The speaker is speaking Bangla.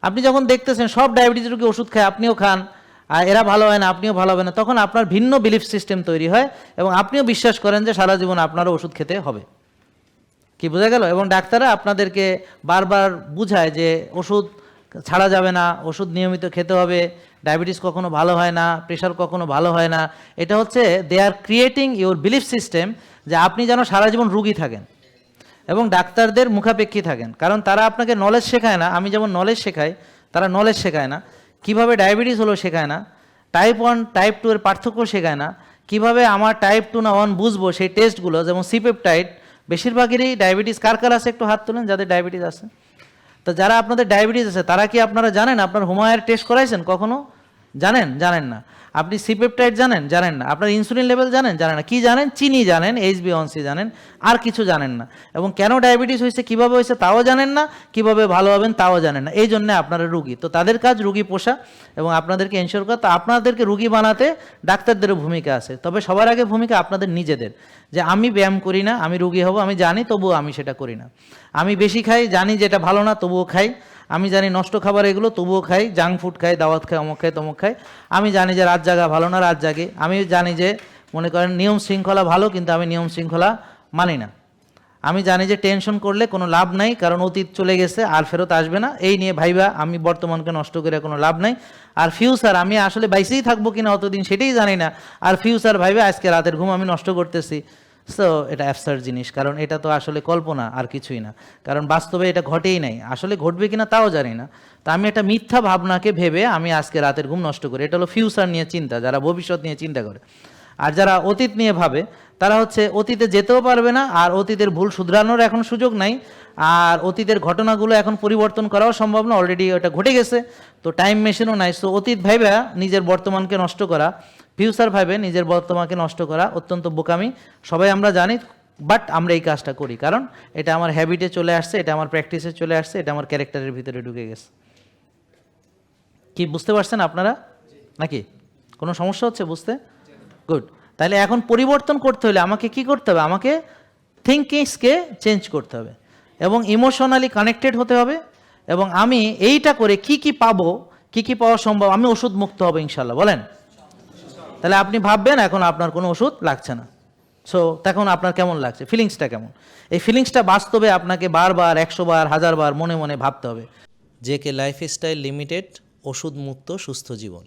আপনি যখন দেখতেছেন সব ডায়াবেটিস রোগী ওষুধ খায়, আপনিও খান, আর এরা ভালো হয় না, আপনিও ভালো হবে না, তখন আপনার ভিন্ন বিলিফ সিস্টেম তৈরি হয় এবং আপনিও বিশ্বাস করেন যে সারা জীবন আপনারও ওষুধ খেতে হবে। কি বোঝা গেল? এবং ডাক্তাররা আপনাদেরকে বারবার বুঝায় যে ওষুধ ছাড়া যাবে না, ওষুধ নিয়মিত খেতে হবে, ডায়াবেটিস কখনো ভালো হয় না, প্রেশার কখনো ভালো হয় না। এটা হচ্ছে they are creating your belief system যে আপনি যেন সারা জীবন রুগী থাকেন এবং ডাক্তারদের মুখাপেক্ষী থাকেন। কারণ তারা আপনাকে নলেজ শেখায় না, আমি যেমন নলেজ শেখাই, তারা নলেজ শেখায় না। কিভাবে ডায়াবেটিস হলো শেখায় না, টাইপ 1 টাইপ 2 এর পার্থক্য শেখায় না, কিভাবে আমার টাইপ 2 না 1 বুঝবো সেই টেস্টগুলো, যেমন সিপেপটাইড। বেশিরভাগেরই ডায়াবেটিস কার কার আছে একটু হাত তুলেন যাদের ডায়াবেটিস আছে। তো যারা আপনাদের ডায়াবেটিস আছে তারা কি আপনারা জানেন আপনার হুমায়ের টেস্ট করাইছেন কখনো? জানেন? জানেন না। আপনি সিপেপটাইড জানেন? জানেন না। আপনার ইনসুলিন লেভেল জানেন? জানেন না। কি জানেন? চিনি জানেন, HbA1c জানেন, আর কিছু জানেন না। এবং কেন ডায়াবেটিস হয়েছে, কীভাবে হয়েছে তাও জানেন না, কীভাবে ভালো হবেন তাও জানেন না। এই জন্যে আপনারা রুগী। তো তাদের কাজ রুগী পোষা এবং আপনাদেরকে এনশিওর করা। তো আপনাদেরকে রুগী বানাতে ডাক্তারদেরও ভূমিকা আছে, তবে সবার আগে ভূমিকা আপনাদের নিজেদের। যে আমি ব্যায়াম করি না, আমি রুগী হব, আমি জানি, তবুও আমি সেটা করি না। আমি বেশি খাই, জানি যেটা ভালো না, তবুও খাই। আমি জানি নষ্ট খাবার এগুলো, তবুও খাই। জাঙ্ক ফুড খাই, দাওয়াত খাই, অমুক খাই, তমুক খাই। আমি জানি যে রাত জাগা ভালো না, রাত জাগে। আমি জানি যে মনে করেন নিয়ম শৃঙ্খলা ভালো, কিন্তু আমি নিয়ম শৃঙ্খলা মানি না। আমি জানি যে টেনশন করলে কোনো লাভ নাই, কারণ অতীত চলে গেছে আর ফেরত আসবে না। এই নিয়ে ভাইবা আমি বর্তমানকে নষ্ট করে কোনো লাভ নাই। আর ফিউচার আমি আসলে বাইসেই থাকবো কিনা অতদিন সেটাই জানি না। আর ফিউচার ভাইবা আজকে রাতের ঘুম আমি নষ্ট করতেছি। সো এটা অ্যাবসার্ড জিনিস, কারণ এটা তো আসলে কল্পনা আর কিছুই না। কারণ বাস্তবে এটা ঘটেই নাই, আসলে ঘটবে কিনা তাও জানি না। তা আমি একটা মিথ্যা ভাবনাকে ভেবে আমি আজকে রাতের ঘুম নষ্ট করি। এটা হলো ফিউচার নিয়ে চিন্তা, যারা ভবিষ্যৎ নিয়ে চিন্তা করে। আর যারা অতীত নিয়ে ভাবে তারা হচ্ছে অতীতে যেতেও পারবে না, আর অতীতের ভুল শুধরানোর এখন সুযোগ নাই, আর অতীতের ঘটনাগুলো এখন পরিবর্তন করাও সম্ভব না, অলরেডি ওটা ঘটে গেছে। তো টাইম মেশিনও নাই। সো অতীত ভাইবা নিজের বর্তমানকে নষ্ট করা, ফিউচার ভাইবে নিজের বর্তমানকে নষ্ট করা অত্যন্ত বোকামি। সবাই আমরা জানি, বাট আমরা এই কাজটা করি কারণ এটা আমার হ্যাবিটে চলে আসছে, এটা আমার প্র্যাকটিসে চলে আসছে, এটা আমার ক্যারেক্টারের ভিতরে ঢুকে গেছে। কি বুঝতে পারছেন আপনারা নাকি? কোনো সমস্যা হচ্ছে বুঝতে? গুড। তাহলে এখন পরিবর্তন করতে হলে আমাকে কি করতে হবে? আমাকে থিঙ্কিংসকে চেঞ্জ করতে হবে এবং ইমোশনালি কানেক্টেড হতে হবে। এবং আমি এইটা করে কি কি পাবো, কি কি পাওয়া সম্ভব, আমি ওষুধ মুক্ত হবো ইনশাল্লাহ। বলেন? তাহলে আপনি ভাববেন এখন আপনার কোনো ওষুধ লাগছে না। সো তখন আপনার কেমন লাগছে, ফিলিংসটা কেমন? এই ফিলিংসটা বাস্তবে আপনাকে বারবার 100 বার 1000 বার মনে মনে ভাবতে হবে। জেকে লাইফস্টাইল লিমিটেড, ওষুধ মুক্ত সুস্থ জীবন।